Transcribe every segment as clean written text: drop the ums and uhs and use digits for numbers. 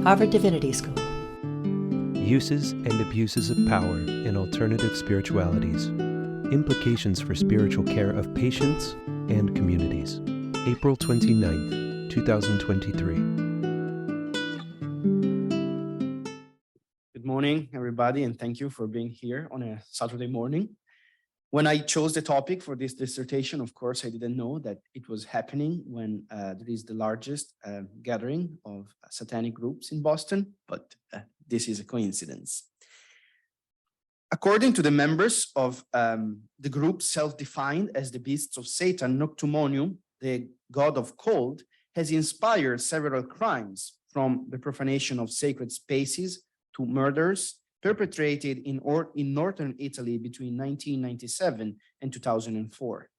Harvard Divinity School. Uses and abuses of power in alternative spiritualities. Implications for spiritual care of patients and communities. April 29th, 2023. Good morning, everybody, and thank you for being here on a Saturday morning. When I chose the topic for this dissertation, of course, I didn't know that it was happening when there is the largest gathering of satanic groups in Boston, but this is a coincidence. According to the members of the group self-defined as the beasts of Satan, Noctumonium, the god of cold, has inspired several crimes, from the profanation of sacred spaces to murders perpetrated in northern Italy between 1997 and 2004.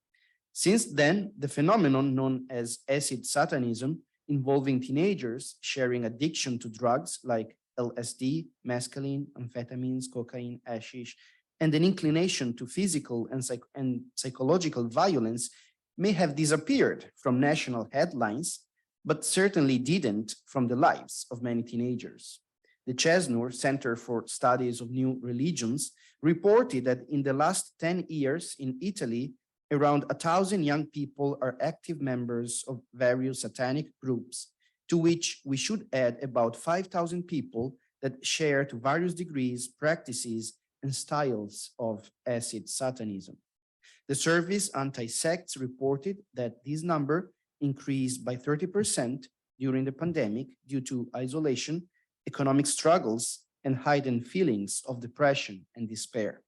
Since then, the phenomenon known as acid Satanism, involving teenagers sharing addiction to drugs like LSD, mescaline, amphetamines, cocaine, hashish, and an inclination to physical and psychological violence, may have disappeared from national headlines, but certainly didn't from the lives of many teenagers. The Cesnur Center for Studies of New Religions reported that in the last 10 years in Italy, around 1,000 young people are active members of various satanic groups, to which we should add about 5,000 people that share to various degrees, practices, and styles of acid Satanism. The service Anti-Sects reported that this number increased by 30% during the pandemic due to isolation, economic struggles, and heightened feelings of depression and despair.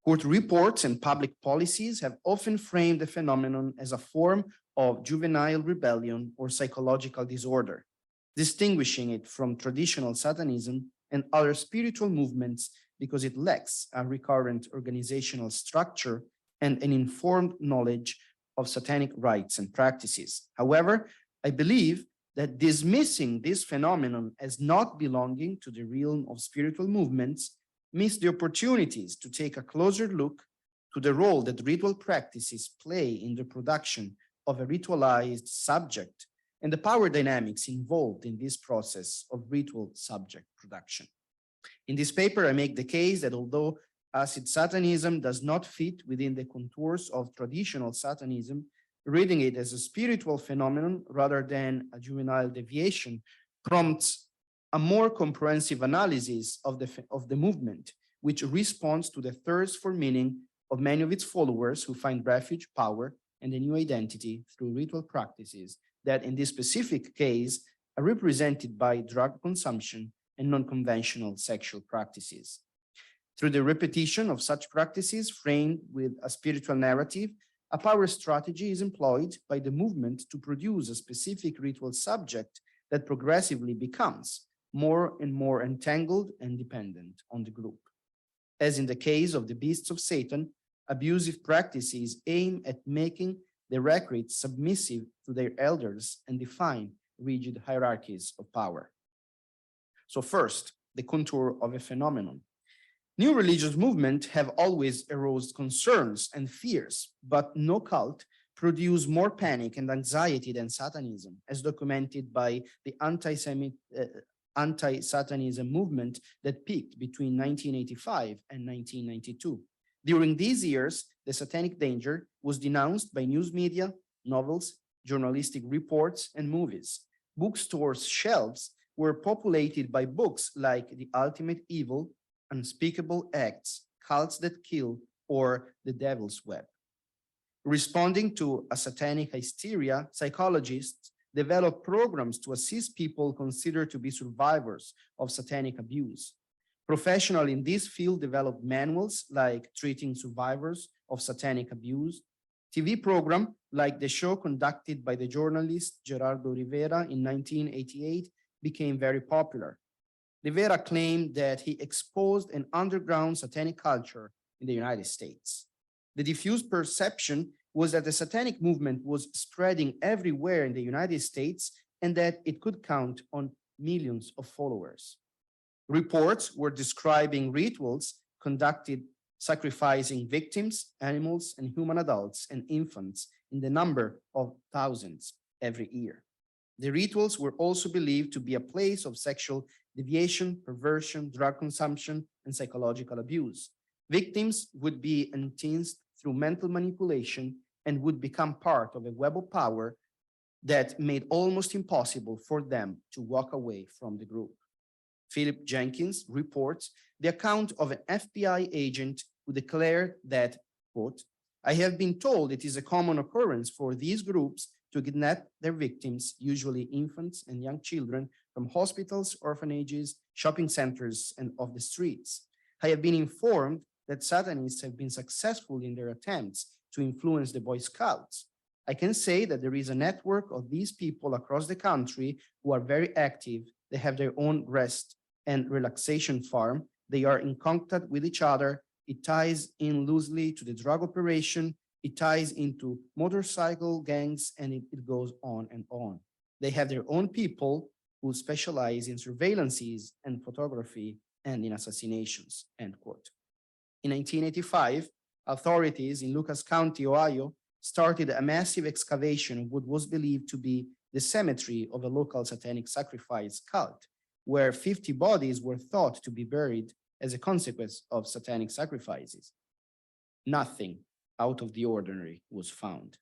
Court reports and public policies have often framed the phenomenon as a form of juvenile rebellion or psychological disorder, distinguishing it from traditional Satanism and other spiritual movements because it lacks a recurrent organizational structure and an informed knowledge of satanic rites and practices. However, I believe that dismissing this phenomenon as not belonging to the realm of spiritual movements miss the opportunities to take a closer look to the role that ritual practices play in the production of a ritualized subject and the power dynamics involved in this process of ritual subject production. In this paper, I make the case that although acid Satanism does not fit within the contours of traditional Satanism, reading it as a spiritual phenomenon rather than a juvenile deviation prompts a more comprehensive analysis of the movement, which responds to the thirst for meaning of many of its followers who find refuge, power, and a new identity through ritual practices that, in this specific case, are represented by drug consumption and non-conventional sexual practices. Through the repetition of such practices framed with a spiritual narrative, a power strategy is employed by the movement to produce a specific ritual subject that progressively becomes more and more entangled and dependent on the group. As in the case of the beasts of Satan, abusive practices aim at making the recruits submissive to their elders and define rigid hierarchies of power. So first, the contour of a phenomenon. New religious movements have always aroused concerns and fears, but no cult produced more panic and anxiety than Satanism, as documented by the anti-Satanism movement that peaked between 1985 and 1992. During these years, the satanic danger was denounced by news media, novels, journalistic reports, and movies. Bookstores' shelves were populated by books like The Ultimate Evil, Unspeakable Acts, Cults That Kill, or The Devil's Web. Responding to a satanic hysteria, psychologists developed programs to assist people considered to be survivors of satanic abuse. Professionals in this field developed manuals like Treating Survivors of Satanic Abuse. TV program like the show conducted by the journalist Gerardo Rivera in 1988 became very popular. Rivera claimed that he exposed an underground satanic culture in the United States. The diffused perception was that the satanic movement was spreading everywhere in the United States and that it could count on millions of followers. Reports were describing rituals conducted sacrificing victims, animals, and human adults and infants in the number of thousands every year. The rituals were also believed to be a place of sexual deviation, perversion, drug consumption, and psychological abuse. Victims would be enticed through mental manipulation and would become part of a web of power that made almost impossible for them to walk away from the group. Philip Jenkins reports the account of an FBI agent who declared that, quote, "I have been told it is a common occurrence for these groups to kidnap their victims, usually infants and young children, from hospitals, orphanages, shopping centers, and off the streets. I have been informed that Satanists have been successful in their attempts to influence the Boy Scouts. I can say that there is a network of these people across the country who are very active. They have their own rest and relaxation farm. They are in contact with each other. It ties in loosely to the drug operation. It ties into motorcycle gangs, and it goes on and on. They have their own people who specialize in surveillances and photography and in assassinations," end quote. In 1985, authorities in Lucas County, Ohio, started a massive excavation of what was believed to be the cemetery of a local satanic sacrifice cult, where 50 bodies were thought to be buried as a consequence of satanic sacrifices. Nothing out of the ordinary was found.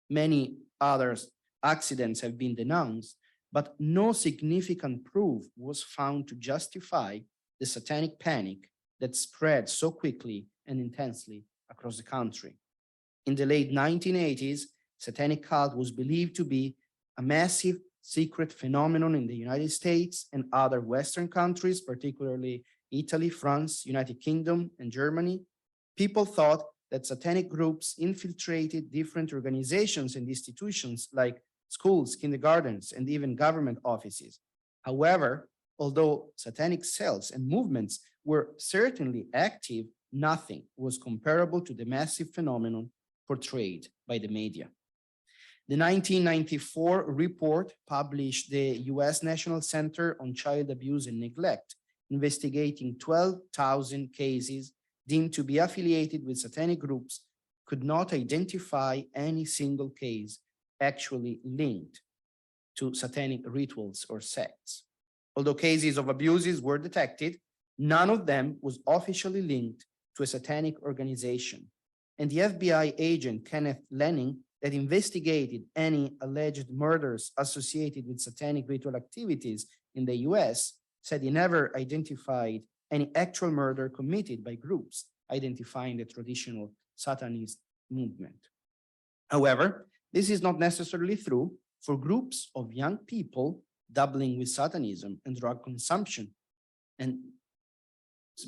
Many other accidents have been denounced, but no significant proof was found to justify the satanic panic that spread so quickly and intensely across the country. In the late 1980s, satanic cult was believed to be a massive secret phenomenon in the United States and other Western countries, particularly Italy, France, United Kingdom, and Germany. People thought that satanic groups infiltrated different organizations and institutions like schools, kindergartens, and even government offices. However, although satanic cells and movements were certainly active, nothing was comparable to the massive phenomenon portrayed by the media. The 1994 report published the US National Center on Child Abuse and Neglect, investigating 12,000 cases deemed to be affiliated with satanic groups, could not identify any single case actually linked to satanic rituals or sects. Although cases of abuses were detected, none of them was officially linked to a satanic organization. And the FBI agent Kenneth Lenning that investigated any alleged murders associated with satanic ritual activities in the US said he never identified any actual murder committed by groups identifying the traditional Satanist movement. However, this is not necessarily true for groups of young people dabbling with Satanism and drug consumption, and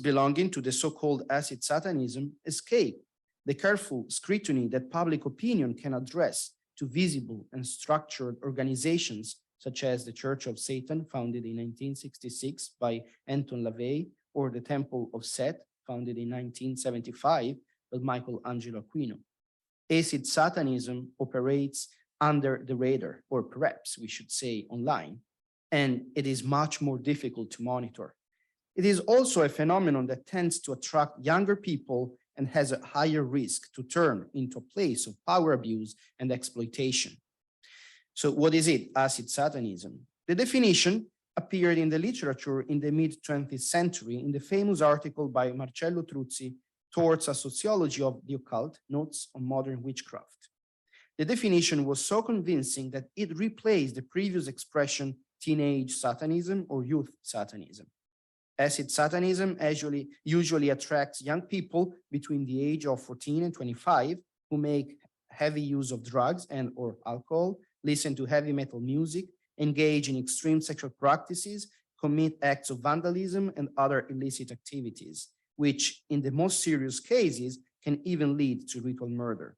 belonging to the so-called acid Satanism escape the careful scrutiny that public opinion can address to visible and structured organizations such as the Church of Satan, founded in 1966 by Anton LaVey, or the Temple of Set, founded in 1975 by Michelangelo Aquino. Acid Satanism operates under the radar, or perhaps we should say online, and it is much more difficult to monitor. It is also a phenomenon that tends to attract younger people and has a higher risk to turn into a place of power abuse and exploitation. So what is it, acid Satanism? The definition appeared in the literature in the mid-20th century in the famous article by Marcello Truzzi, Towards a Sociology of the Occult, Notes on Modern Witchcraft. The definition was so convincing that it replaced the previous expression teenage Satanism or youth Satanism. Acid Satanism usually attracts young people between the age of 14 and 25 who make heavy use of drugs and or alcohol, listen to heavy metal music, engage in extreme sexual practices, commit acts of vandalism and other illicit activities, which in the most serious cases can even lead to ritual murder.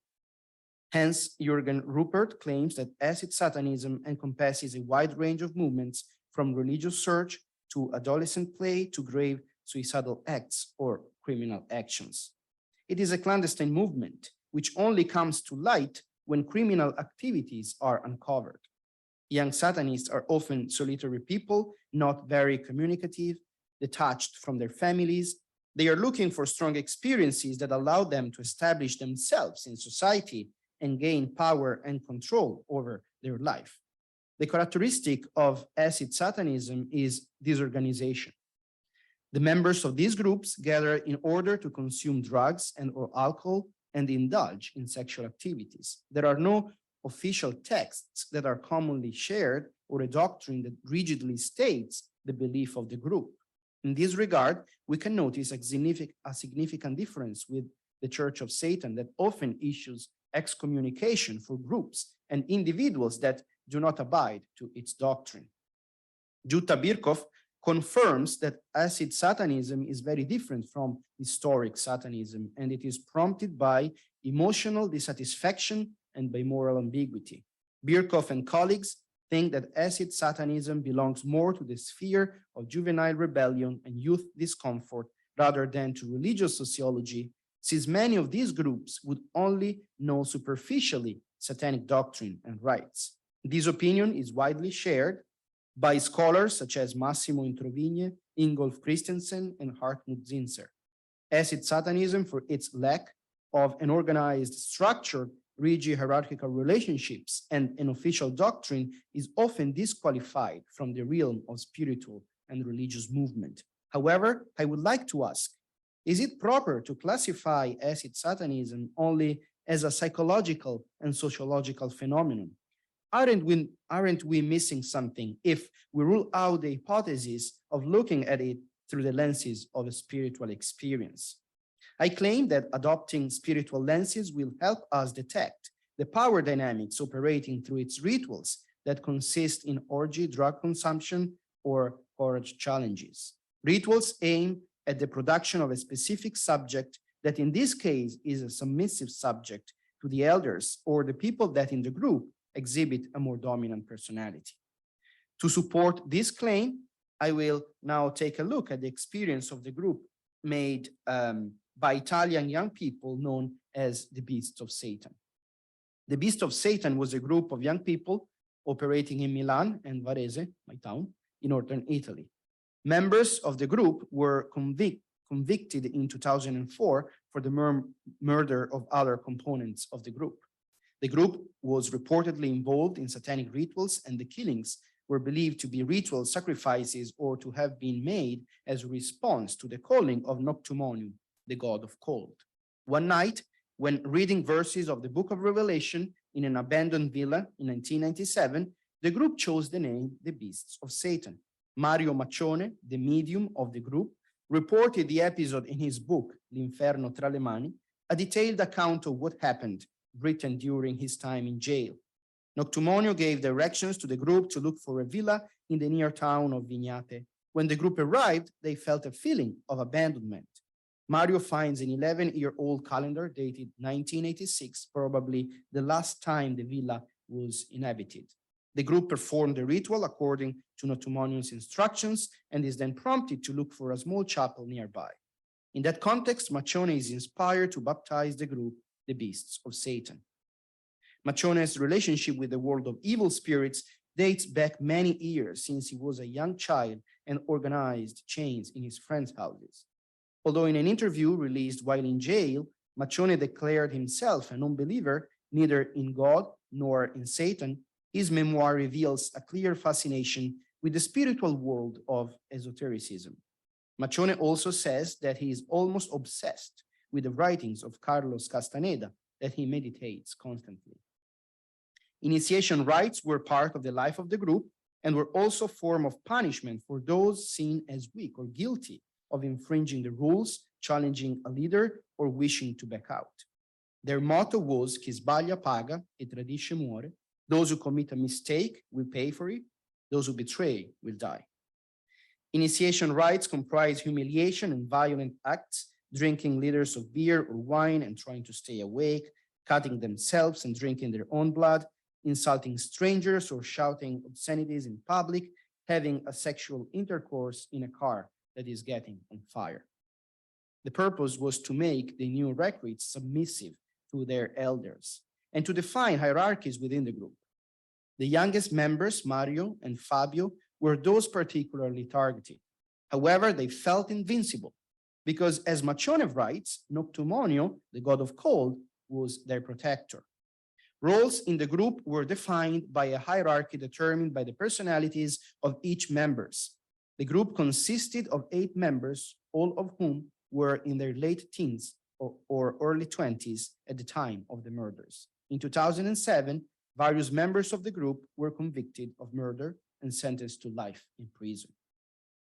Hence, Jürgen Rupert claims that acid Satanism encompasses a wide range of movements from religious search to adolescent play to grave suicidal acts or criminal actions. It is a clandestine movement which only comes to light when criminal activities are uncovered. Young Satanists are often solitary people, not very communicative, detached from their families. They are looking for strong experiences that allow them to establish themselves in society and gain power and control over their life. The characteristic of acid Satanism is disorganization. The members of these groups gather in order to consume drugs and or alcohol and indulge in sexual activities. There are no official texts that are commonly shared or a doctrine that rigidly states the belief of the group. In this regard, we can notice a significant difference with the Church of Satan that often issues excommunication for groups and individuals that do not abide to its doctrine. Jutta Birkhoff confirms that acid Satanism is very different from historic Satanism, and it is prompted by emotional dissatisfaction and by moral ambiguity. Birkhoff and colleagues think that acid Satanism belongs more to the sphere of juvenile rebellion and youth discomfort rather than to religious sociology, since many of these groups would only know superficially satanic doctrine and rites. This opinion is widely shared by scholars such as Massimo Introvigne, Ingolf Christensen, and Hartmut Zinser. Acid Satanism, for its lack of an organized structure, rigid hierarchical relationships, and an official doctrine, is often disqualified from the realm of spiritual and religious movement. However, I would like to ask, is it proper to classify acid Satanism only as a psychological and sociological phenomenon? Aren't we missing something if we rule out the hypothesis of looking at it through the lenses of a spiritual experience? I claim that adopting spiritual lenses will help us detect the power dynamics operating through its rituals that consist in orgy, drug consumption, or courage challenges. Rituals aim at the production of a specific subject that in this case is a submissive subject to the elders or the people that in the group exhibit a more dominant personality. To support this claim, I will now take a look at the experience of the group made by Italian young people known as the Beasts of Satan. The Beasts of Satan was a group of young people operating in Milan and Varese, my town, in northern Italy. Members of the group were convicted in 2004 for the murder of other components of the group. The group was reportedly involved in satanic rituals, and the killings were believed to be ritual sacrifices or to have been made as a response to the calling of Noctumonium, the god of cold. One night, when reading verses of the book of Revelation in an abandoned villa in 1997, the group chose the name the Beasts of Satan. Mario Maccione, the medium of the group, reported the episode in his book, L'Inferno tra le mani, a detailed account of what happened, written during his time in jail. Noctumonio gave directions to the group to look for a villa in the near town of Vignate. When the group arrived, they felt a feeling of abandonment. Mario finds an 11-year-old calendar dated 1986, probably the last time the villa was inhabited. The group performed the ritual according to Noctumonio's instructions and is then prompted to look for a small chapel nearby. In that context, Maccione is inspired to baptize the group the Beasts of Satan. Maccione's relationship with the world of evil spirits dates back many years, since he was a young child and organized chains in his friends' houses. Although in an interview released while in jail, Maccione declared himself a non-believer neither in God nor in Satan, his memoir reveals a clear fascination with the spiritual world of esotericism. Maccione also says that he is almost obsessed with the writings of Carlos Castaneda that he meditates constantly. Initiation rites were part of the life of the group and were also a form of punishment for those seen as weak or guilty of infringing the rules, challenging a leader, or wishing to back out. Their motto was "Chi sbaglia paga e tradisce muore." Those who commit a mistake will pay for it. Those who betray will die. Initiation rites comprise humiliation and violent acts, drinking liters of beer or wine and trying to stay awake, cutting themselves and drinking their own blood, insulting strangers or shouting obscenities in public, having a sexual intercourse in a car that is getting on fire. The purpose was to make the new recruits submissive to their elders and to define hierarchies within the group. The youngest members, Mario and Fabio, were those particularly targeted. However, they felt invincible because, as Maccione writes, Noctumonio, the god of cold, was their protector. Roles in the group were defined by a hierarchy determined by the personalities of each members. The group consisted of 8 members, all of whom were in their late teens or early 20s at the time of the murders. In 2007, various members of the group were convicted of murder and sentenced to life in prison.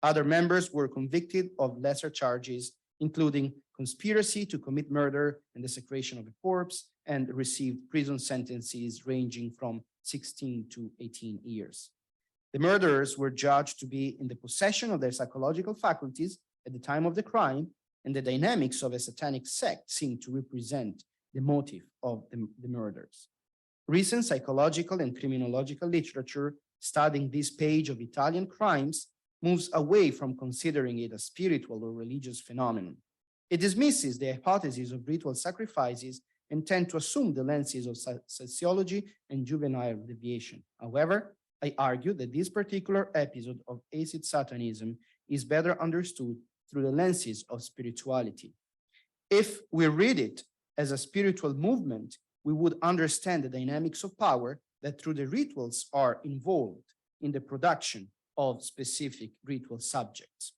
Other members were convicted of lesser charges, including conspiracy to commit murder and desecration of a corpse, and received prison sentences ranging from 16 to 18 years. The murderers were judged to be in the possession of their psychological faculties at the time of the crime, and the dynamics of a satanic sect seemed to represent the motive of the murders. Recent psychological and criminological literature studying this page of Italian crimes moves away from considering it a spiritual or religious phenomenon. It dismisses the hypothesis of ritual sacrifices and tends to assume the lenses of sociology and juvenile deviation. However, I argue that this particular episode of acid Satanism is better understood through the lenses of spirituality. If we read it as a spiritual movement, we would understand the dynamics of power that through the rituals are involved in the production of specific ritual subjects.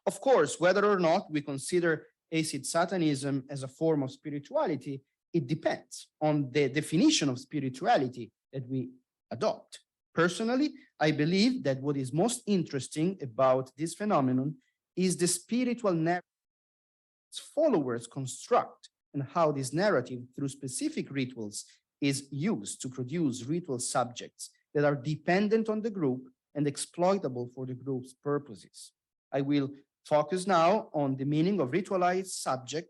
Of course, whether or not we consider acid Satanism as a form of spirituality, it depends on the definition of spirituality that we adopt. Personally, I believe that what is most interesting about this phenomenon is the spiritual narrative its followers construct and how this narrative through specific rituals is used to produce ritual subjects that are dependent on the group and exploitable for the group's purposes. I will focus now on the meaning of ritualized subject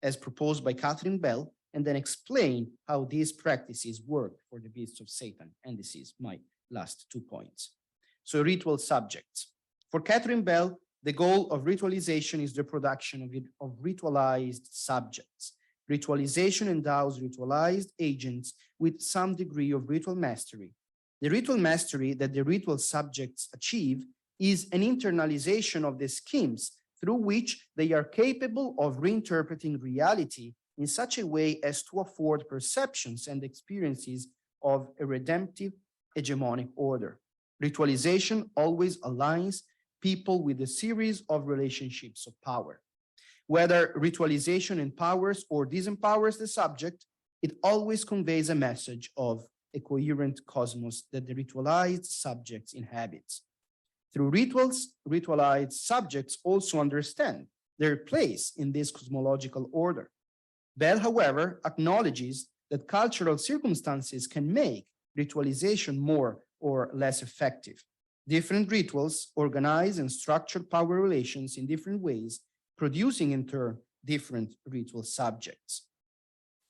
as proposed by Catherine Bell, and then explain how these practices work for the beasts of Satan. And this is my last 2 points. So ritual subjects. For Catherine Bell, the goal of ritualization is the production of ritualized subjects. Ritualization endows ritualized agents with some degree of ritual mastery. The ritual mastery that the ritual subjects achieve is an internalization of the schemes through which they are capable of reinterpreting reality in such a way as to afford perceptions and experiences of a redemptive hegemonic order. Ritualization always aligns people with a series of relationships of power. Whether ritualization empowers or disempowers the subject, it always conveys a message of a coherent cosmos that the ritualized subjects inhabits. Through rituals, ritualized subjects also understand their place in this cosmological order. Bell, however, acknowledges that cultural circumstances can make ritualization more or less effective. Different rituals organize and structure power relations in different ways, producing in turn different ritual subjects.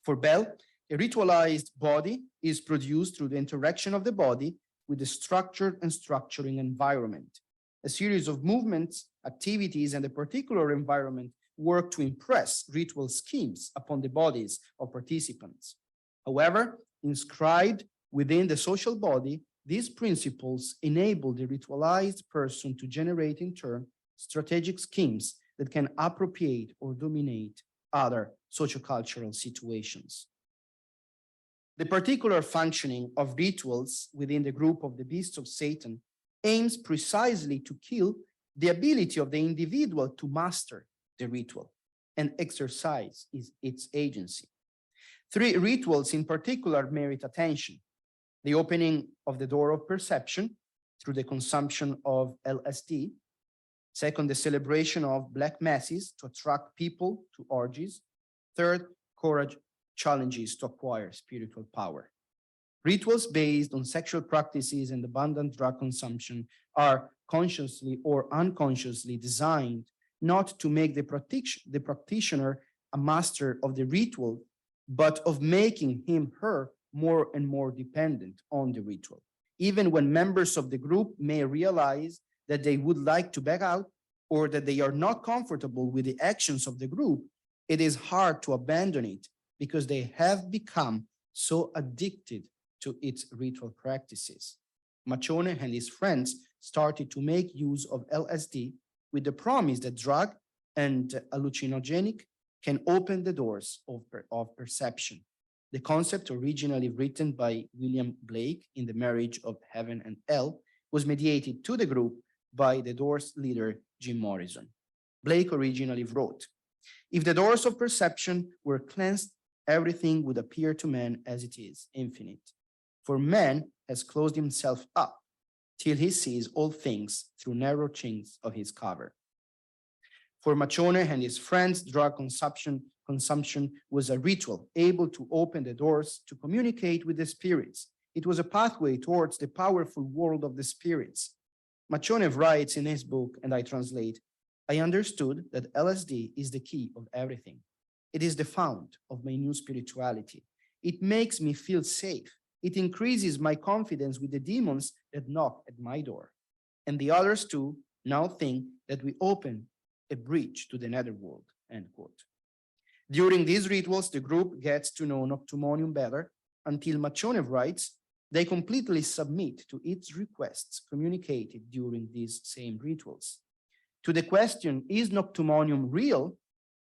For Bell, a ritualized body is produced through the interaction of the body with the structured and structuring environment. A series of movements, activities, and a particular environment work to impress ritual schemes upon the bodies of participants. However, inscribed within the social body, these principles enable the ritualized person to generate in turn strategic schemes that can appropriate or dominate other sociocultural situations. The particular functioning of rituals within the group of the beasts of Satan aims precisely to kill the ability of the individual to master the ritual and exercise its agency. 3 rituals in particular merit attention: the opening of the door of perception through the consumption of LSD. Second, the celebration of black masses to attract people to orgies. Third, courage challenges to acquire spiritual power. Rituals based on sexual practices and abundant drug consumption are consciously or unconsciously designed not to make the practitioner a master of the ritual, but of making him, her more and more dependent on the ritual. Even when members of the group may realize that they would like to back out or that they are not comfortable with the actions of the group, it is hard to abandon it because they have become so addicted to its ritual practices. Machone and his friends started to make use of LSD with the promise that drug and hallucinogenic can open the doors of perception. The concept, originally written by William Blake in The Marriage of Heaven and Hell, was mediated to the group by the Doors leader, Jim Morrison. Blake originally wrote, "If the doors of perception were cleansed, everything would appear to man as it is, infinite. For man has closed himself up till he sees all things through narrow chinks of his cover." For Machone and his friends, drug consumption was a ritual able to open the doors to communicate with the spirits. It was a pathway towards the powerful world of the spirits. Machone writes in his book, and I translate, "I understood that LSD is the key of everything. It is the fount of my new spirituality. It makes me feel safe. It increases my confidence with the demons that knock at my door. And the others too now think that we open a bridge to the netherworld," end quote. During these rituals, the group gets to know Noctumonium better until Machone writes, they completely submit to its requests communicated during these same rituals. To the question, is Noctumonium real?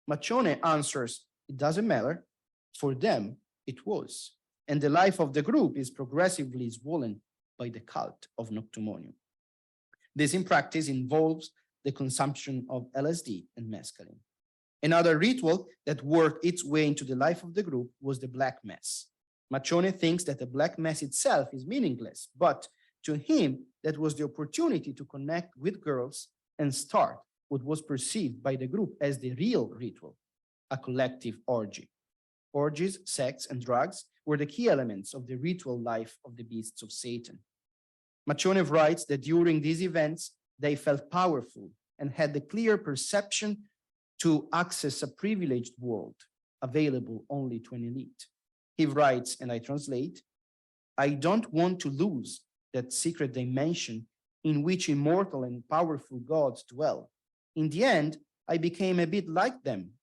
Machone answers, it doesn't matter. For them, it was. And the life of the group is progressively swollen by the cult of Noctumonium. This in practice involves the consumption of LSD and mescaline. Another ritual that worked its way into the life of the group was the Black Mass. Machone thinks that the Black Mass itself is meaningless, but to him, that was the opportunity to connect with girls and start what was perceived by the group as the real ritual, a collective orgy. Orgies, sex, and drugs were the key elements of the ritual life of the beasts of Satan. Machone writes that during these events, they felt powerful and had the clear perception to access a privileged world available only to an elite. He writes, and I translate, "I don't want to lose that secret dimension in which immortal and powerful gods dwell. In the end, I became a bit like them.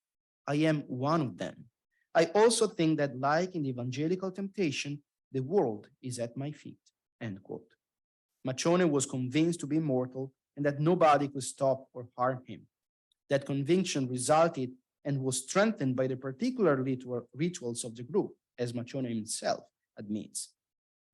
I am one of them. I also think that, like in the evangelical temptation, the world is at my feet," end quote. Machone was convinced to be immortal and that nobody could stop or harm him. That conviction resulted and was strengthened by the particular rituals of the group, as Machone himself admits.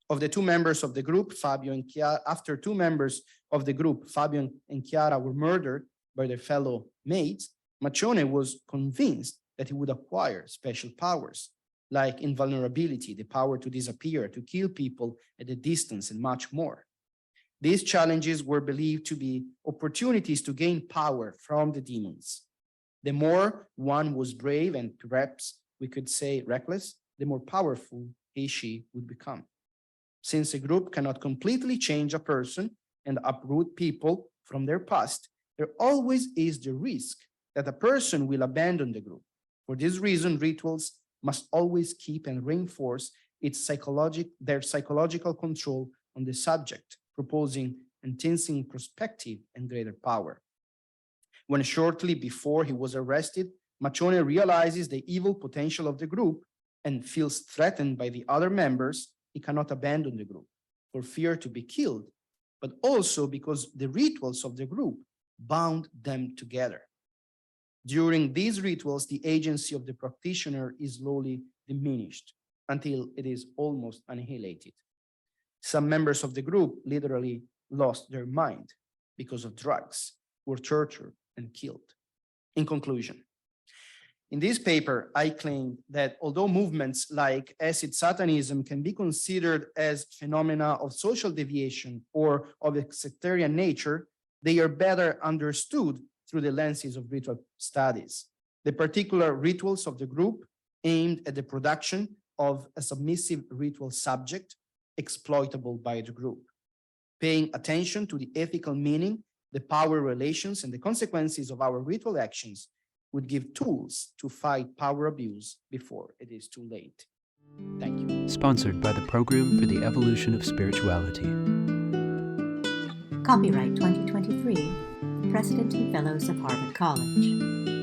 Of the two members of the group, Fabio and Chiara, after two members of the group, Fabio and Chiara, were murdered by their fellow mates, Machone was convinced that he would acquire special powers, like invulnerability, the power to disappear, to kill people at a distance, and much more. These challenges were believed to be opportunities to gain power from the demons. The more one was brave and perhaps we could say reckless, the more powerful she would become. Since a group cannot completely change a person and uproot people from their past, there always is the risk that a person will abandon the group. For this reason, rituals must always keep and reinforce their psychological control on the subject, proposing enhancing perspective and greater power. When shortly before he was arrested, Machone realizes the evil potential of the group and feels threatened by the other members, he cannot abandon the group for fear to be killed, but also because the rituals of the group bound them together. During these rituals, the agency of the practitioner is slowly diminished until it is almost annihilated. Some members of the group literally lost their mind because of drugs, were tortured and killed. In conclusion, in this paper, I claim that although movements like acid Satanism can be considered as phenomena of social deviation or of a sectarian nature, they are better understood through the lenses of ritual studies. The particular rituals of the group aimed at the production of a submissive ritual subject exploitable by the group. Paying attention to the ethical meaning, the power relations, and the consequences of our ritual actions would give tools to fight power abuse before it is too late. Thank you. Sponsored by the Program for the Evolution of Spirituality. Copyright 2023, President and Fellows of Harvard College.